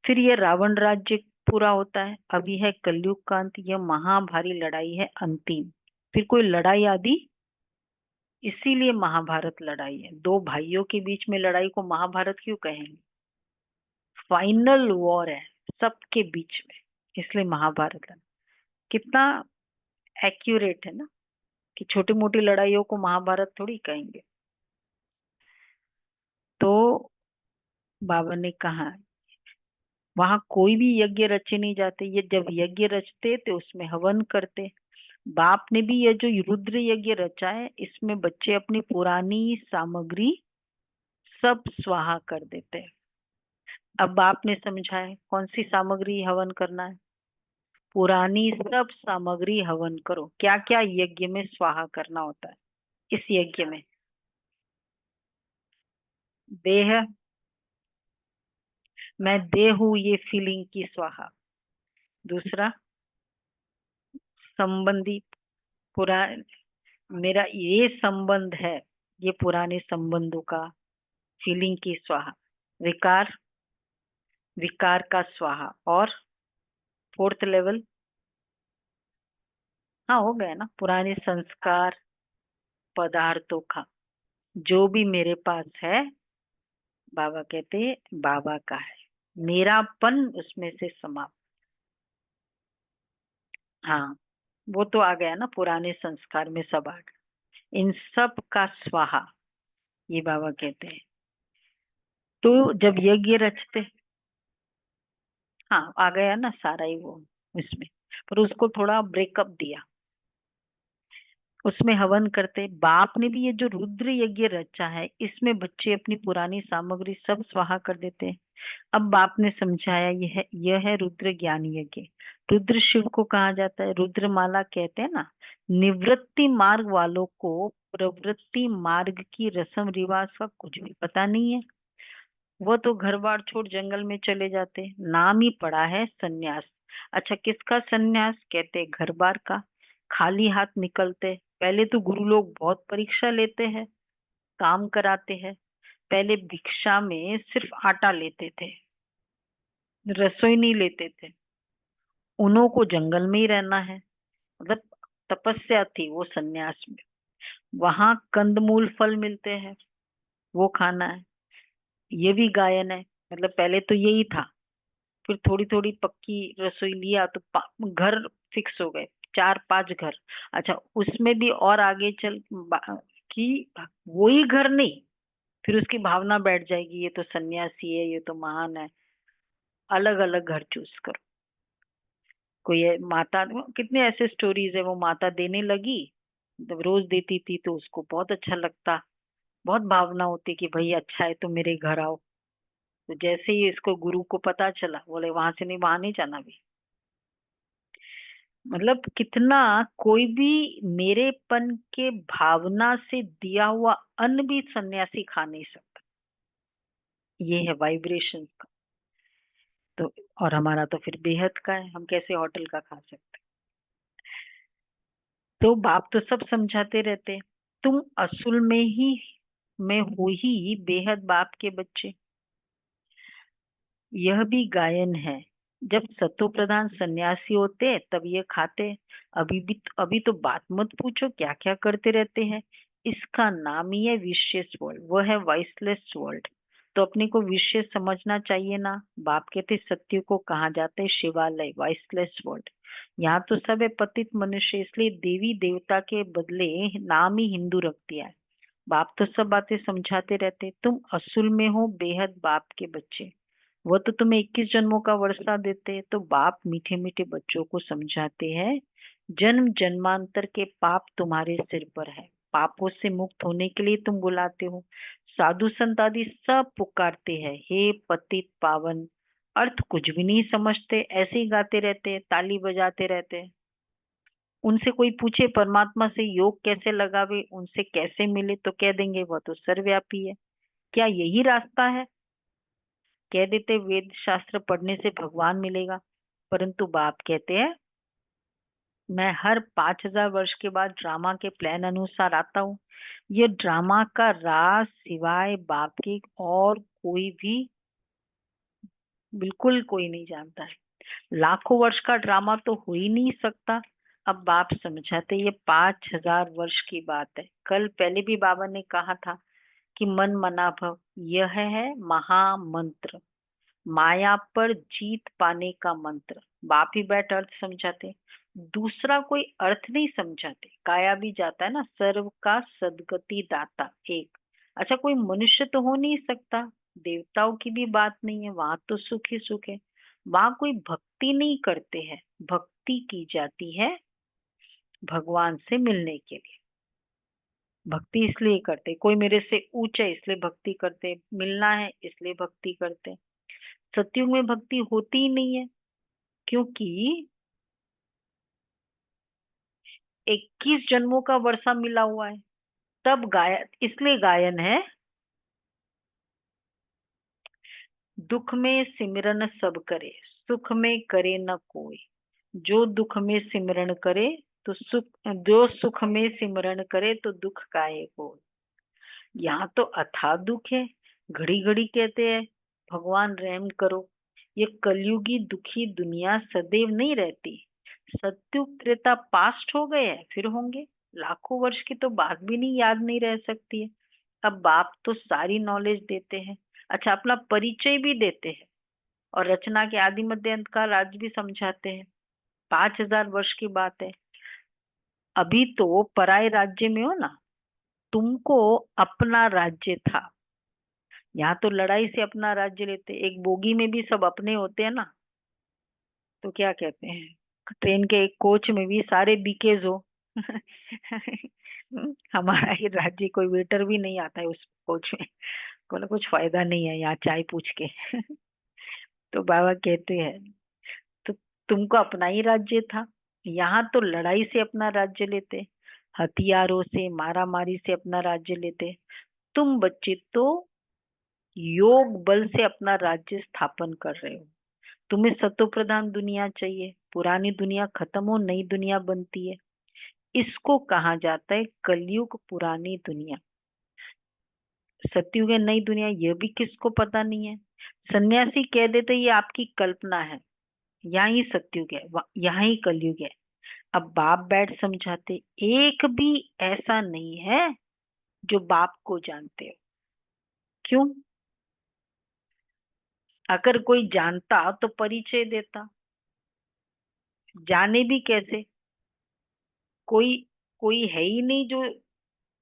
फिर ये रावण राज्य पूरा होता है, अभी है कलयुग का अंत, यह महाभारी लड़ाई है अंतिम। फिर कोई लड़ाई आदि, इसीलिए महाभारत लड़ाई है, दो भाइयों के बीच में लड़ाई को महाभारत क्यों कहेंगे, फाइनल वॉर है सबके बीच में, इसलिए महाभारत लड़ाई। कितना एक्यूरेट है ना, कि छोटी मोटी लड़ाइयों को महाभारत थोड़ी कहेंगे। तो बाबा ने कहा वहां कोई भी यज्ञ रचे नहीं जाते, ये जब यज्ञ रचते तो उसमें हवन करते। बाप ने भी ये जो रुद्र यज्ञ रचा है, इसमें बच्चे अपनी पुरानी सामग्री सब स्वाहा कर देते हैं। अब बाप ने समझाया कौन सी सामग्री हवन करना है, पुरानी सब सामग्री हवन करो। क्या क्या यज्ञ में स्वाहा करना होता है, इस यज्ञ में देह, मैं देह हूं ये फीलिंग की स्वाहा। दूसरा संबंधी, पुरा मेरा ये संबंध है, ये पुराने संबंधों का फीलिंग की स्वाहा। विकार, विकार का स्वाहा। और फोर्थ लेवल, हाँ हो गया ना, पुराने संस्कार पदार्थों का, जो भी मेरे पास है, बाबा कहते हैं बाबा का है, मेरापन उसमें से समाप्त। हाँ, वो तो आ गया ना, पुराने संस्कार में सब आ गया, इन सब का स्वाहा, ये बाबा कहते हैं। तो जब यज्ञ रचते, हाँ आ गया ना सारा ही वो इसमें, पर उसको थोड़ा ब्रेकअप दिया। उसमें हवन करते, बाप ने भी ये जो रुद्र यज्ञ रचा है इसमें बच्चे अपनी पुरानी सामग्री सब स्वाहा कर देते हैं। अब बाप ने समझाया यह है रुद्र ज्ञान यज्ञ। रुद्र शिव को कहा जाता है, रुद्रमाला कहते हैं ना। निवृत्ति मार्ग वालों को प्रवृत्ति मार्ग की रस्म रिवाज का कुछ भी पता नहीं है। वो तो घर बार छोड़ जंगल में चले जाते, नाम ही पड़ा है सन्यास। अच्छा किसका सन्यास? कहते घर बार का। खाली हाथ निकलते। पहले तो गुरु लोग बहुत परीक्षा लेते हैं, काम कराते हैं। पहले भिक्षा में सिर्फ आटा लेते थे, रसोई नहीं लेते थे। उन्हों को जंगल में ही रहना है, मतलब तपस्या थी वो सन्यास में। वहां कंदमूल फल मिलते हैं, वो खाना है। ये भी गायन है, मतलब पहले तो यही था, फिर थोड़ी थोड़ी पक्की रसोई लिया तो घर फिक्स हो गए, 4-5 घर। अच्छा उसमें भी और आगे चल कि वही घर नहीं, फिर उसकी भावना बैठ जाएगी ये तो सन्यासी है, ये तो महान है, अलग अलग घर चूज करो। कोई है माता, कितने ऐसे स्टोरीज है, वो माता देने लगी, जब रोज देती थी तो उसको बहुत अच्छा लगता, बहुत भावना होती कि भाई अच्छा है तुम मेरे घर आओ। तो जैसे ही इसको गुरु को पता चला, बोले वहां से नहीं, वहां नहीं जाना भी। मतलब कितना, कोई भी मेरेपन के भावना से दिया हुआ अन्न भी सन्यासी खा नहीं सकता। ये है वाइब्रेशन का। तो और हमारा तो फिर बेहद का है, हम कैसे होटल का खा सकते? तो बाप तो सब समझाते रहते, तुम असल में हो ही बेहद बाप के बच्चे। यह भी गायन है। जब सतो प्रधान सन्यासी होते तब ये खाते। अभी तो बात मत पूछो क्या क्या करते रहते हैं। इसका नाम ही है विशेष वर्ल्ड, वो है वॉइसलेस वर्ल्ड। तो अपने को विशेष समझना चाहिए ना। बाप कहते सत्य को कहा जाता है शिवालय, वॉइसलेस वर्ल्ड। यहाँ तो सब है पतित मनुष्य, इसलिए देवी देवता के बदले नाम ही हिंदू रख दिया है। बाप तो सब बातें समझाते रहते, तुम असल में हो बेहद बाप के बच्चे। वो तो तुम्हें 21 जन्मों का वर्षा देते हैं। तो बाप मीठे मीठे बच्चों को समझाते हैं, जन्म जन्मांतर के पाप तुम्हारे सिर पर है। पापों से मुक्त होने के लिए तुम बुलाते हो। साधु संत आदि सब पुकारते हैं, हे पतित पावन। अर्थ कुछ भी नहीं समझते, ऐसे ही गाते रहते हैं, ताली बजाते रहते हैं। उनसे कोई पूछे परमात्मा से योग कैसे लगावे, उनसे कैसे मिले, तो कह देंगे वह तो सर्वव्यापी है। क्या यही रास्ता है? कह देते वेद शास्त्र पढ़ने से भगवान मिलेगा। परंतु बाप कहते हैं मैं हर 5,000 वर्ष के बाद ड्रामा के प्लान अनुसार आता हूँ। ये ड्रामा का राज सिवाय बाप के और कोई भी, बिल्कुल कोई नहीं जानता है। लाखों वर्ष का ड्रामा तो हो ही नहीं सकता। अब बाप समझाते ये 5,000 वर्ष की बात है। कल पहले भी बाबा ने कहा था कि मन मना भव, यह है महामंत्र, माया पर जीत पाने का मंत्र। बाप ही बैठ अर्थ समझाते, दूसरा कोई अर्थ नहीं समझाते। गाया भी जाता है ना, सर्व का सदगति दाता एक। अच्छा कोई मनुष्य तो हो नहीं सकता, देवताओं की भी बात नहीं है, वहां तो सुख ही सुख है। वहां कोई भक्ति नहीं करते हैं, भक्ति की जाती है भगवान से मिलने के लिए। भक्ति इसलिए करते, कोई मेरे से ऊंचा है इसलिए भक्ति करते, मिलना है इसलिए भक्ति करते। सतयुग में भक्ति होती ही नहीं है, क्योंकि 21 जन्मों का वर्षा मिला हुआ है। तब गायन, इसलिए गायन है, दुख में सिमरन सब करे, सुख में करे न कोई। जो दुख में सिमरन करे तो सुख, जो सुख में सिमरन करे तो दुख काहे को। यहाँ तो अथाह दुख है। घड़ी घड़ी कहते हैं भगवान रहम करो। ये कलयुगी दुखी दुनिया सदैव नहीं रहती। सत्युग त्रेता पास्ट हो गए हैं, फिर होंगे। लाखों वर्ष की तो बात भी नहीं याद नहीं रह सकती है। अब बाप तो सारी नॉलेज देते हैं। अच्छा अपना परिचय भी देते हैं, और रचना के आदि मध्य अंत का राज भी समझाते हैं। 5,000 वर्ष की बात है। अभी तो पराये राज्य में हो ना, तुमको अपना राज्य था, यहाँ तो लड़ाई से अपना राज्य लेते। एक बोगी में भी सब अपने होते हैं ना, तो क्या कहते हैं, ट्रेन के एक कोच में भी सारे बीकेज हो। हमारा ही राज्य, कोई वेटर भी नहीं आता है उस कोच में। बोला कुछ फायदा नहीं है यहाँ चाय पूछ के। तो बाबा कहते हैं, तो तुमको अपना ही राज्य था, यहाँ तो लड़ाई से अपना राज्य लेते, हथियारों से मारा मारी से अपना राज्य लेते। तुम बच्चे तो योग बल से अपना राज्य स्थापन कर रहे हो। तुम्हें सतो प्रधान दुनिया चाहिए, पुरानी दुनिया खत्म हो नई दुनिया बनती है। इसको कहा जाता है कलयुग पुरानी दुनिया, सतयुग है नई दुनिया। ये भी किसको पता नहीं है। सन्यासी कह देते ये आपकी कल्पना है, यहाँ ही सतयुग है, यहाँ ही कलयुग है। अब बाप बैठ समझाते, एक भी ऐसा नहीं है जो बाप को जानते हो। क्यों? अगर कोई जानता तो परिचय देता, जाने भी कैसे? कोई कोई है ही नहीं जो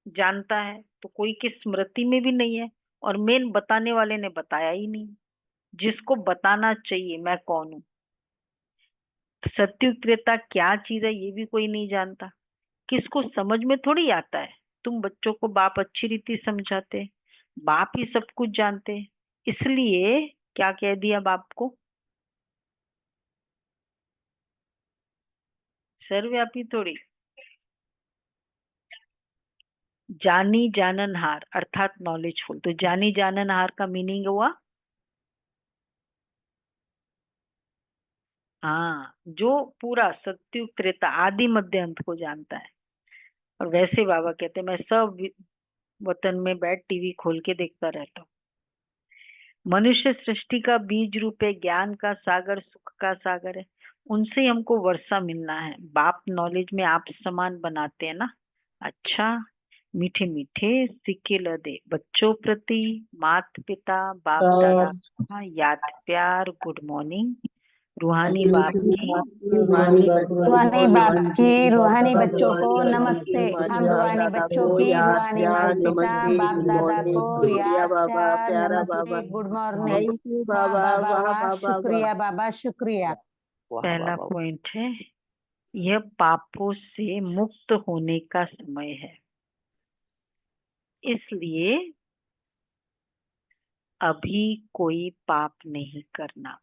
जानता है, तो कोई की स्मृति में भी नहीं है, और मेन बताने वाले ने बताया ही नहीं। जिसको बताना चाहिए मैं कौन हूँ, सत्युग त्रेता क्या चीज है ये भी कोई नहीं जानता। किसको समझ में थोड़ी आता है। तुम बच्चों को बाप अच्छी रीति समझाते, बाप ही सब कुछ जानते, इसलिए क्या कह दिया बाप को, सर्वव्यापी थोड़ी। जानी जाननहार अर्थात नॉलेजफुल। तो जानी जाननहार का मीनिंग हुआ, हाँ, जो पूरा सत्युग त्रेता आदि मध्य अंत को जानता है। और वैसे बाबा कहते हैं, मैं सब वतन में बैठ टीवी खोल के देखता रहता हूँ। मनुष्य सृष्टि का बीज रूप है, ज्ञान का सागर, सुख का सागर है। उनसे हमको वर्षा मिलना है। बाप नॉलेज में आप समान बनाते हैं ना। अच्छा, मीठे मीठे सिक्के लदे बच्चों प्रति, मात पिता बाप दादा का याद प्यार, गुड मॉर्निंग। रूहानी बाप की रूहानी बच्चों रूहानी को बाप की नमस्ते, रूहानी हम बच्चों को रूहानी बाप नमस्ते। की हम बाप रूहानी दादा बच्चों को की याद रूहानी प्यार माता पिता नमस्ते, बाप गुड दादा को मॉर्निंग, शुक्रिया याद बाबा, प्यार प्यारा बाबा, नमस्ते, गुड मॉर्निंग। थैंक यू वाह बाबा, बाबा वाह वाह, बाबा वाह। शुक्रिया बाबा शुक्रिया। पहला पॉइंट है, यह पापों से मुक्त होने का समय है, इसलिए अभी कोई पाप नहीं करना।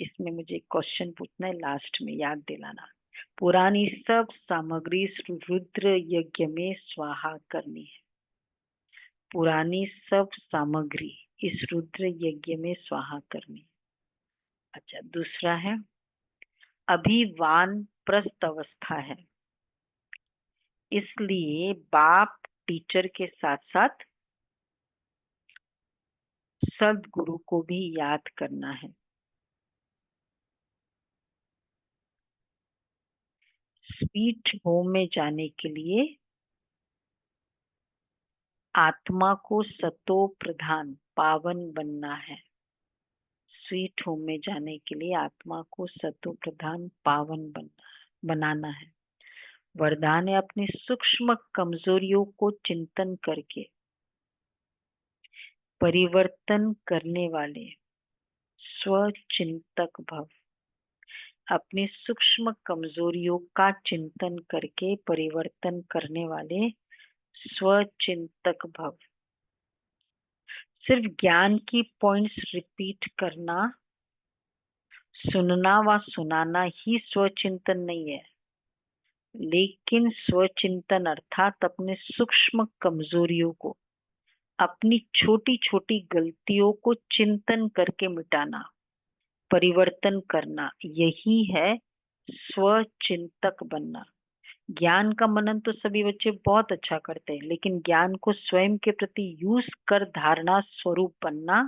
इसमें मुझे क्वेश्चन पूछना है, लास्ट में याद दिलाना। पुरानी सब सामग्री रुद्र यज्ञ में स्वाहा करनी है। पुरानी सब सामग्री इस रुद्र यज्ञ में स्वाहा करनी है। अच्छा, दूसरा है, अभी वानप्रस्थ अवस्था है, इसलिए बाप टीचर के साथ साथ सदगुरु को भी याद करना है। स्वीट होम में जाने के लिए आत्मा को सतो प्रधान पावन बनना है। स्वीट होम में जाने के लिए आत्मा को सतो प्रधान पावन बनाना है। वरदान है, अपनी सूक्ष्म कमजोरियों को चिंतन करके परिवर्तन करने वाले स्वचिंतक भव। अपनी सूक्ष्म कमजोरियों का चिंतन करके परिवर्तन करने वाले स्वचिंतक भव। सिर्फ ज्ञान की पॉइंट्स रिपीट करना, सुनना व सुनाना ही स्वचिंतन नहीं है, लेकिन स्वचिंतन अर्थात अपने सूक्ष्म कमजोरियों को, अपनी छोटी छोटी गलतियों को चिंतन करके मिटाना, परिवर्तन करना, यही है स्वचिंतक बनना। ज्ञान का मनन तो सभी बच्चे बहुत अच्छा करते हैं, लेकिन ज्ञान को स्वयं के प्रति यूज कर धारणा स्वरूप बनना,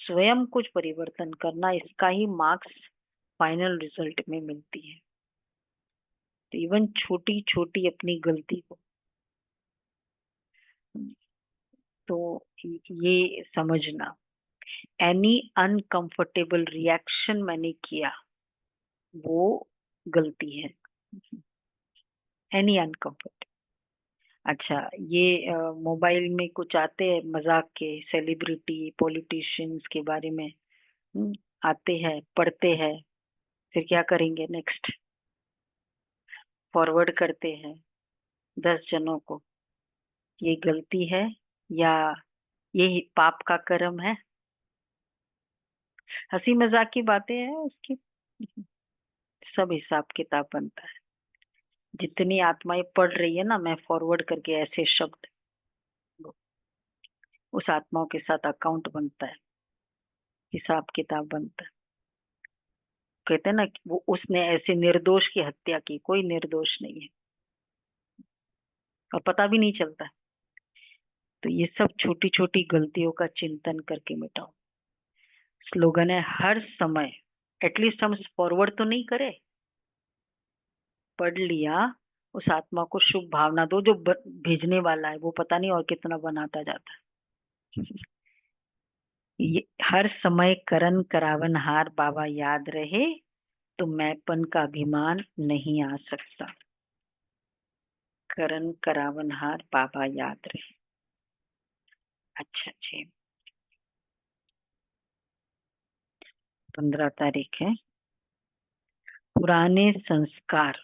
स्वयं कुछ परिवर्तन करना, इसका ही मार्क्स फाइनल रिजल्ट में मिलती है। तो इवन छोटी छोटी अपनी गलती को, तो ये समझना, एनी अनकंफर्टेबल रिएक्शन मैंने किया वो गलती है। Any uncomfort. अच्छा, ये मोबाइल में कुछ आते हैं मजाक के, सेलिब्रिटी पॉलिटिशियंस के बारे में आते हैं, पढ़ते हैं, फिर क्या करेंगे नेक्स्ट? फॉरवर्ड करते हैं 10 जनों को, ये गलती है या ये पाप का कर्म है। हंसी मजाक की बातें हैं उसकी सब हिसाब किताब बनता है। जितनी आत्माएं पढ़ रही है ना, मैं फॉरवर्ड करके ऐसे शब्द, उस आत्माओं के साथ अकाउंट बनता है, हिसाब किताब बनता है। कहते हैं ना कि वो उसने ऐसे निर्दोष की हत्या की, कोई निर्दोष नहीं है और पता भी नहीं चलता। तो ये सब छोटी छोटी गलतियों का चिंतन करके मिटाओ। स्लोगन है हर समय, एटलीस्ट हम फॉरवर्ड तो नहीं करे, पढ़ लिया, उस आत्मा को शुभ भावना दो। जो भेजने वाला है वो पता नहीं और कितना बनाता जाता है। ये हर समय करन करावन हार बाबा याद रहे तो मैंपन का अभिमान नहीं आ सकता। करन करावन हार बाबा याद रहे। अच्छा जी, 15 तारीख है। पुराने संस्कार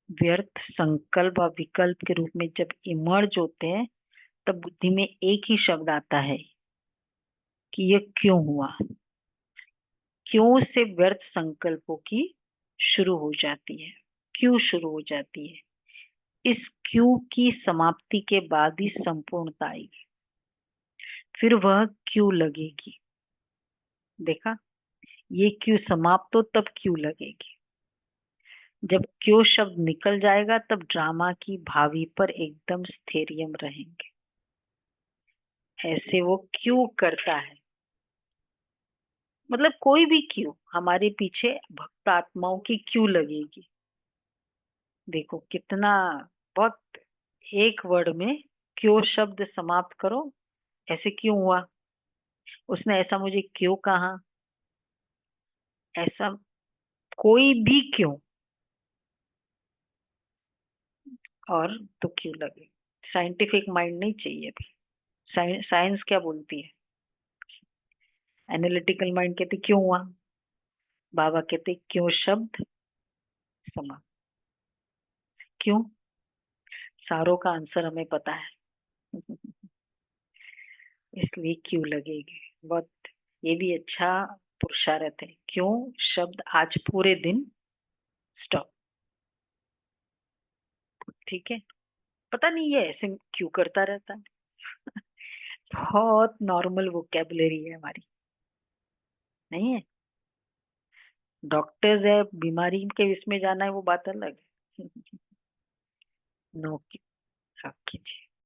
व्यर्थ संकल्प व विकल्प के रूप में जब इमर्ज होते हैं, तब बुद्धि में एक ही शब्द आता है कि यह क्यों हुआ। क्यों से व्यर्थ संकल्पों की शुरू हो जाती है, क्यों शुरू हो जाती है। इस क्यों की समाप्ति के बाद ही संपूर्णता आएगी। फिर वह क्यों लगेगी। देखा, ये क्यों समाप्त हो तब क्यों लगेगी। जब क्यों शब्द निकल जाएगा तब ड्रामा की भावी पर एकदम स्थैर्यम रहेंगे। ऐसे वो क्यों करता है, मतलब कोई भी क्यों, हमारे पीछे भक्त आत्माओं की क्यों लगेगी। देखो कितना, बहुत एक वर्ड में क्यों शब्द समाप्त करो। ऐसे क्यों हुआ, उसने ऐसा मुझे क्यों कहा, ऐसा कोई भी क्यों, और तो क्यों लगे। साइंटिफिक माइंड नहीं चाहिए अभी। साइंस क्या बोलती है, एनालिटिकल माइंड कहते क्यों हुआ, बाबा कहते क्यों शब्द समाप्त। क्यों, सारों का आंसर हमें पता है। इसलिए क्यों लगेगी। बहुत, ये भी अच्छा पुरुषार्थ है। क्यों शब्द आज पूरे दिन स्टॉप। ठीक है, पता नहीं ये ऐसे क्यों करता रहता है। बहुत नॉर्मल वोकैबुलरी है हमारी, नहीं है। डॉक्टर्स है, बीमारी के इसमें जाना है वो बात अलग है। नो, आप कीजिए।